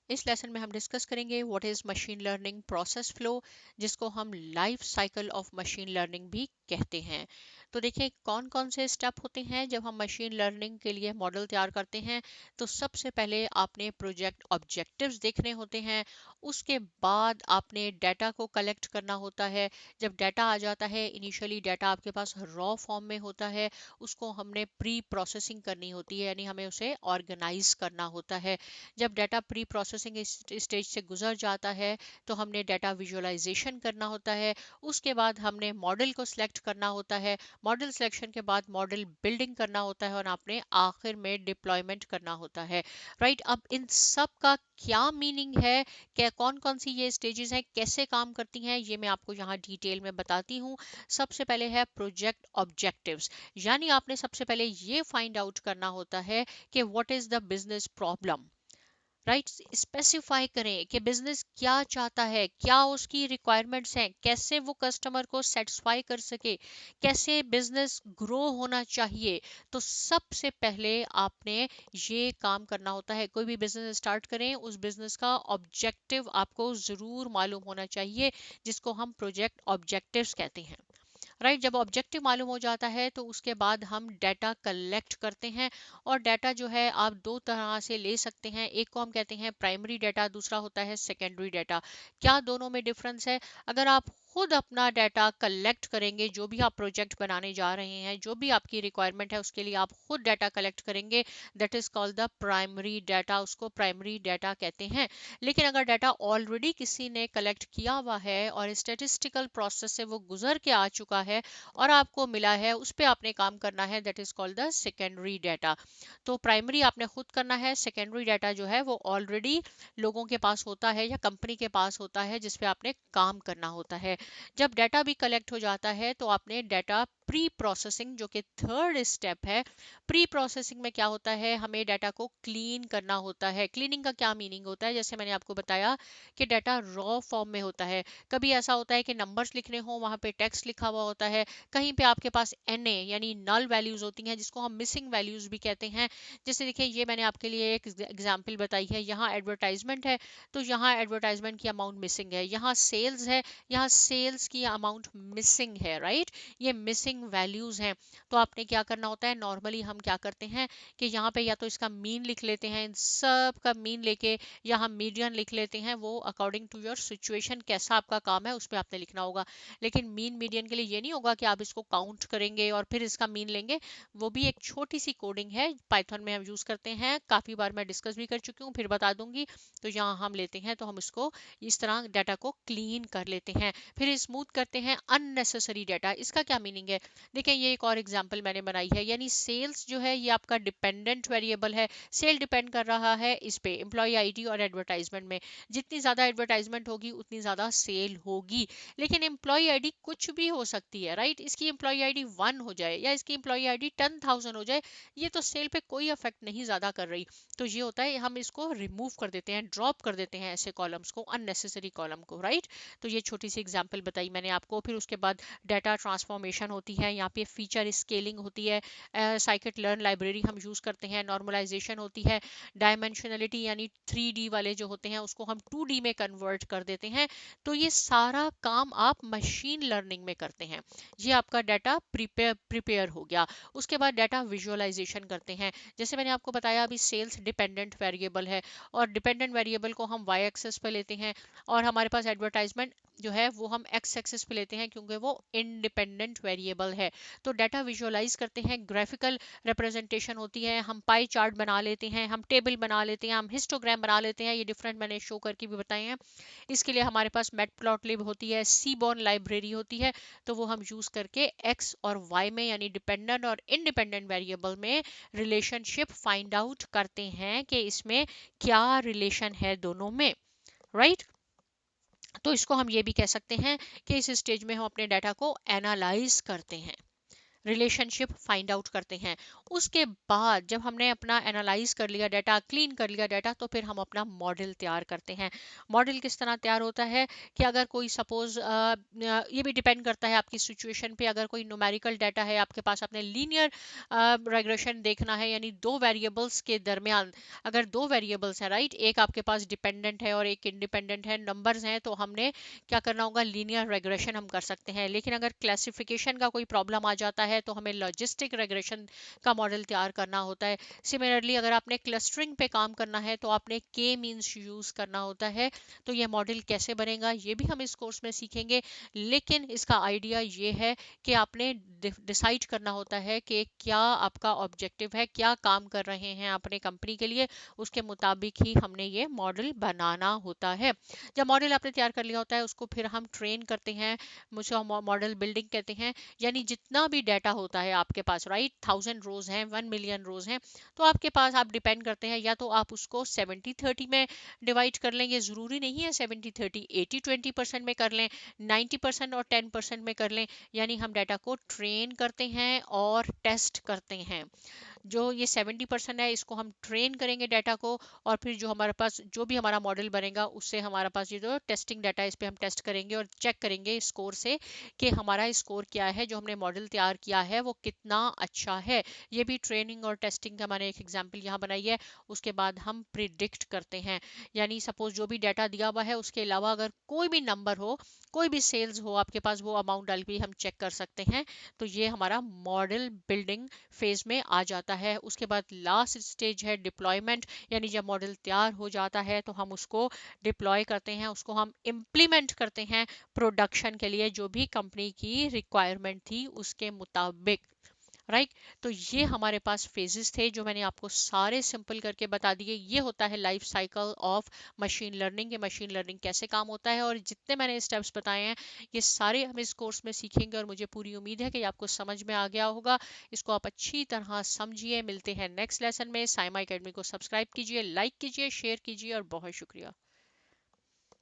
इस लेसन में हम डिस्कस करेंगे what is machine learning process flow, जिसको हम life cycle of machine learning भी कहते हैं। तो देखिए कौन कौन से स्टेप होते हैं जब हम मशीन लर्निंग के लिए मॉडल तैयार करते हैं। तो सबसे पहले आपने प्रोजेक्ट ऑब्जेक्टिव्स देखने होते हैं, उसके बाद आपने डाटा को कलेक्ट करना होता है। जब डाटा आ जाता है, इनिशियली डाटा आपके पास रॉ फॉर्म में होता है, उसको हमने प्री प्रोसेसिंग करनी होती है, यानी हमें उसे ऑर्गेनाइज करना होता है। जब डाटा प्री प्रोसेसिंग स्टेज से गुजर जाता है तो हमने डाटा विजुअलाइजेशन करना होता है। उसके बाद हमने मॉडल को सिलेक्ट करना होता है, मॉडल सिलेक्शन के बाद मॉडल बिल्डिंग करना होता है और आपने आखिर में डिप्लॉयमेंट करना होता है। राइट, अब इन सब का क्या मीनिंग है, क्या कौन कौन सी ये स्टेजेस हैं, कैसे काम करती हैं, ये मैं आपको यहाँ डिटेल में बताती हूँ। सबसे पहले है प्रोजेक्ट ऑब्जेक्टिव्स, यानी आपने सबसे पहले ये फाइंड आउट करना होता है कि what is the business problem. Right, specify करें कि बिजनेस क्या चाहता है, क्या उसकी रिक्वायरमेंट्स हैं, कैसे वो कस्टमर को सेटिस्फाई कर सके, कैसे बिजनेस ग्रो होना चाहिए। तो सबसे पहले आपने ये काम करना होता है। कोई भी बिजनेस स्टार्ट करें, उस बिजनेस का ऑब्जेक्टिव आपको जरूर मालूम होना चाहिए, जिसको हम प्रोजेक्ट ऑब्जेक्टिव्स कहते हैं। राइट, जब ऑब्जेक्टिव मालूम हो जाता है तो उसके बाद हम डाटा कलेक्ट करते हैं। और डाटा जो है आप दो तरह से ले सकते हैं, एक को हम कहते हैं प्राइमरी डाटा, दूसरा होता है सेकेंडरी डाटा। क्या दोनों में डिफरेंस है? अगर आप खुद अपना डाटा कलेक्ट करेंगे, जो भी आप प्रोजेक्ट बनाने जा रहे हैं, जो भी आपकी रिक्वायरमेंट है उसके लिए आप खुद डाटा कलेक्ट करेंगे, that is called the primary data, उसको प्राइमरी डाटा कहते हैं। लेकिन अगर डाटा ऑलरेडी किसी ने कलेक्ट किया हुआ है और स्टेटिस्टिकल प्रोसेस से वो गुजर के आ चुका है और आपको मिला है, उस पर आपने काम करना है, that is called the secondary data. तो प्राइमरी आपने खुद करना है, सेकेंडरी डाटा जो है वो ऑलरेडी लोगों के पास होता है या कंपनी के पास होता है, जिसपे आपने काम करना होता है। जब डाटा भी कलेक्ट हो जाता है तो आपने डाटा प्री प्रोसेसिंग, जो कि थर्ड स्टेप है। प्री प्रोसेसिंग में क्या होता है, हमें डाटा को क्लीन करना होता है। क्लीनिंग का क्या मीनिंग होता है, जैसे मैंने आपको बताया कि डाटा रॉ फॉर्म में होता है। कभी ऐसा होता है कि नंबर्स लिखने हो, वहां पे टेक्स्ट लिखा हुआ होता है, कहीं पे आपके पास एन ए यानी नल वैल्यूज होती हैं, जिसको हम मिसिंग वैल्यूज भी कहते हैं। जैसे देखिए ये मैंने आपके लिए एक एग्जाम्पल बताई है, यहाँ एडवर्टाइजमेंट है तो यहाँ एडवर्टाइजमेंट की अमाउंट मिसिंग है, यहाँ सेल्स है, यहाँ सेल्स की अमाउंट मिसिंग है। राइट, ये मिसिंग वैल्यूज हैं। तो आपने क्या करना होता है, नॉर्मली हम क्या करते हैं कि यहाँ पे या तो इसका मीन लिख लेते हैं, इन सब का मीन लेके यहाँ मीडियन लिख लेते हैं, वो अकॉर्डिंग टू योर सिचुएशन कैसा आपका काम है उस पर आपने लिखना होगा। लेकिन मीन मीडियन के लिए ये नहीं होगा कि आप इसको काउंट करेंगे और फिर इसका मीन लेंगे। वो भी एक छोटी सी कोडिंग है, पाइथन में हम यूज करते हैं, काफी बार मैं डिस्कस भी कर चुकी हूँ, फिर बता दूंगी। तो यहाँ हम लेते हैं, तो हम इसको इस तरह डाटा को क्लीन कर लेते हैं, फिर स्मूथ करते हैं अननेसेसरी डाटा। इसका क्या मीनिंग है, देखिए ये एक और एग्जांपल मैंने बनाई है, यानी सेल्स जो है ये आपका डिपेंडेंट वेरिएबल है। सेल डिपेंड कर रहा है इस पे, एम्प्लॉय आईडी और एडवर्टाइजमेंट में। जितनी ज्यादा एडवर्टाइजमेंट होगी उतनी ज्यादा सेल होगी। लेकिन एम्प्लॉय आईडी कुछ भी हो सकती है। राइट, इसकी एम्प्लॉय आईडी 1 हो जाए या इसकी एम्प्लॉय आईडी 10,000 हो जाए, ये तो सेल पे कोई अफेक्ट नहीं ज्यादा कर रही। तो ये होता है, हम इसको रिमूव कर देते हैं, ड्रॉप कर देते हैं ऐसे कॉलम्स को, अननेसेसरी कॉलम को। राइट, तो ये छोटी सी एग्जांपल बताई मैंने आपको। फिर उसके बाद डाटा ट्रांसफॉर्मेशन होती है, यहाँ पे फीचर स्केलिंग होती है, साइकिट लर्न लाइब्रेरी हम यूज करते हैं, नॉर्मलाइजेशन होती है, डायमेंशनलिटी यानी 3D वाले जो होते हैं उसको हम 2D में कन्वर्ट कर देते हैं। तो ये सारा काम आप मशीन लर्निंग में करते हैं। ये आपका डाटा प्रिपेयर हो गया। उसके बाद डाटा विजुअलाइजेशन करते हैं। जैसे मैंने आपको बताया अभी सेल्स डिपेंडेंट वेरिएबल है, और डिपेंडेंट वेरिएबल को हम वाई एक्सेस पे लेते हैं, और हमारे पास एडवर्टाइजमेंट जो है वो हम एक्स एक्सिस पे लेते हैं, क्योंकि वो इंडिपेंडेंट वेरिएबल है। तो डाटा विजुअलाइज करते हैं, ग्राफिकल रिप्रेजेंटेशन होती है, हम पाई चार्ट बना लेते हैं, हम टेबल बना लेते हैं, हम हिस्टोग्राम बना लेते हैं, ये डिफरेंट मैंने शो करके भी बताए हैं। इसके लिए हमारे पास मैटप्लॉटलिब होती है, सीबॉर्न लाइब्रेरी होती है, तो वो हम यूज करके एक्स और वाई में यानी डिपेंडेंट और इंडिपेंडेंट वेरिएबल में रिलेशनशिप फाइंड आउट करते हैं कि इसमें क्या रिलेशन है दोनों में। राइट, तो इसको हम ये भी कह सकते हैं कि इस स्टेज में हम अपने डाटा को एनालाइज करते हैं। रिलेशनशिप फाइंड आउट करते हैं। उसके बाद जब हमने अपना एनालाइज कर लिया डाटा, क्लीन कर लिया डाटा, तो फिर हम अपना मॉडल तैयार करते हैं। मॉडल किस तरह तैयार होता है कि अगर कोई सपोज ये भी डिपेंड करता है आपकी सिचुएशन पे, अगर कोई न्यूमेरिकल डाटा है आपके पास, आपने लीनियर रेग्रेशन देखना है, यानी दो वेरिएबल्स के दरमियान, अगर दो वेरिएबल्स हैं राइट, एक आपके पास डिपेंडेंट है और एक इंडिपेंडेंट है, नंबर्स हैं, तो हमने क्या करना होगा, लीनियर रेग्रेशन हम कर सकते हैं। लेकिन अगर क्लासिफिकेशन का कोई प्रॉब्लम आ जाता है तो हमें लॉजिस्टिक रेग्रेशन का मॉडल तैयार करना होता है। सिमिलरली अगर आपने क्लस्टरिंग पे काम करना है तो आपने के मीन्स यूज करना होता है। तो ये मॉडल कैसे बनेगा ये भी हम इस कोर्स में सीखेंगे। लेकिन इसका आइडिया ये है कि आपने डिसाइड करना होता है कि क्या आपका ऑब्जेक्टिव है, क्या काम कर रहे हैं अपने कंपनी के लिए, उसके मुताबिक ही हमने ये मॉडल बनाना होता है। जब मॉडल आपने तैयार कर लिया होता है उसको फिर हम ट्रेन करते हैं, मुझे मॉडल बिल्डिंग कहते हैं। यानी जितना भी डाटा होता है आपके पास राइट, 1000 रोज हैं, 1 मिलियन रोज हैं, तो आपके पास आप डिपेंड करते हैं, या तो आप उसको 70-30 में डिवाइड कर लेंगे, ज़रूरी नहीं है 70-30, 80-20% में कर लें, 90% और 10% में कर लें। यानी हम डाटा को ट्रेन करते हैं और टेस्ट करते हैं। जो ये 70% है इसको हम ट्रेन करेंगे डाटा को, और फिर जो हमारे पास जो भी हमारा मॉडल बनेगा उससे हमारे पास ये जो टेस्टिंग डाटा है इस पे हम टेस्ट करेंगे और चेक करेंगे स्कोर से कि हमारा स्कोर क्या है, जो हमने मॉडल तैयार किया है वो कितना अच्छा है। ये भी ट्रेनिंग और टेस्टिंग का मैंने एक एग्जाम्पल यहाँ बनाई है। उसके बाद हम प्रिडिक्ट करते हैं, यानी सपोज जो भी डाटा दिया हुआ है उसके अलावा अगर कोई भी नंबर हो, कोई भी सेल्स हो आपके पास, वो अमाउंट डाल के हम चेक कर सकते हैं। तो ये हमारा मॉडल बिल्डिंग फेज में आ जाता है। उसके बाद लास्ट स्टेज है डिप्लॉयमेंट, यानी जब मॉडल तैयार हो जाता है तो हम उसको डिप्लॉय करते हैं, उसको हम इम्प्लीमेंट करते हैं प्रोडक्शन के लिए, जो भी कंपनी की रिक्वायरमेंट थी उसके मुताबिक, राइट। तो ये हमारे पास फेजेस थे जो मैंने आपको सारे सिंपल करके बता दिए। ये होता है life cycle of machine learning, ये मशीन लर्निंग कैसे काम होता है, और जितने मैंने स्टेप्स बताए हैं ये सारे हम इस कोर्स में सीखेंगे, और मुझे पूरी उम्मीद है कि आपको समझ में आ गया होगा। इसको आप अच्छी तरह समझिए। मिलते हैं नेक्स्ट लेसन में। साइमा एकेडमी को सब्सक्राइब कीजिए, लाइक कीजिए, शेयर कीजिए, और बहुत शुक्रिया।